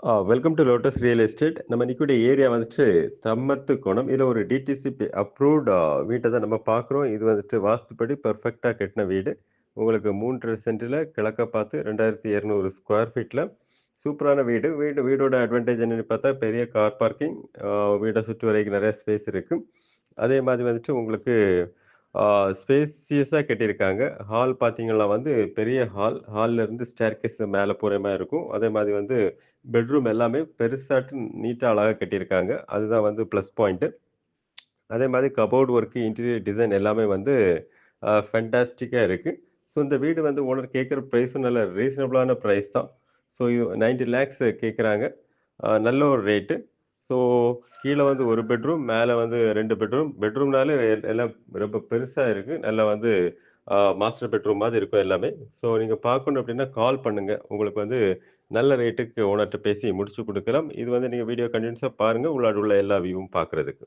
Welcome to lotus real estate. நம்ம இன்னைக்குடைய area வந்துட்டு தம்மத்து கோணம். இதில் ஒரு டிடிசிபி அப்ரூவ்ட் வீட்டை தான் நம்ம பார்க்குறோம். இது வந்துட்டு வாஸ்துப்படி பெர்ஃபெக்டாக கட்டின வீடு. உங்களுக்கு 3 சென்டில் கிழக்க பார்த்து 2200 ஸ்கொயர் ஃபீட்டில் சூப்பரான வீடோட அட்வான்டேஜ் என்னன்னு பார்த்தா பெரிய கார் பார்க்கிங், வீடை சுற்றி வரைக்கும் நிறைய ஸ்பேஸ் இருக்குது. அதே மாதிரி வந்துட்டு உங்களுக்கு ஸ்பேசியஸா கட்டியிருக்காங்க. ஹால் பார்த்தீங்கன்னா வந்து பெரிய ஹால்ல இருந்து ஸ்டேர்கேஸ் மேல போற மாரி இருக்கும். அதே மாதிரி வந்து பெட்ரூம் எல்லாமே பெருசாட்டு நீட்டா அழகா கட்டியிருக்காங்க. அதுதான் வந்து ப்ளஸ் பாயிண்ட்டு. அதே மாதிரி கபோர்ட் ஒர்க், இன்டீரியர் டிசைன் எல்லாமே வந்து ஃபேன்டாஸ்டிக்கா இருக்கு. ஸோ இந்த வீடு வந்து ஓனர் கேட்குற பிரைஸும் நல்ல ரீசனபிளான பிரைஸ் தான். ஸோ இது 90 லேக்ஸ் கேட்குறாங்க. நல்ல ஒரு ரேட்டு. ஸோ கீழ வந்து 1 பெட்ரூம், மேல வந்து 2 பெட்ரூம். பெட்ரூம்னாலே எல்லாம் ரொம்ப பெருசா இருக்கு. நல்லா வந்து மாஸ்டர் பெட்ரூம் மாதிரி இருக்கும் எல்லாமே. ஸோ நீங்க பார்க்கணும் அப்டின்னா கால் பண்ணுங்க. உங்களுக்கு வந்து நல்ல ரேட்டுக்கு ஓனர்ட்ட பேசி முடிச்சு குடுக்கலாம். இது வந்து நீங்க வீடியோ கன்டினியூஸா பாருங்க. உள்ளார உள்ள எல்லா வியூவும் பார்க்குறதுக்கு.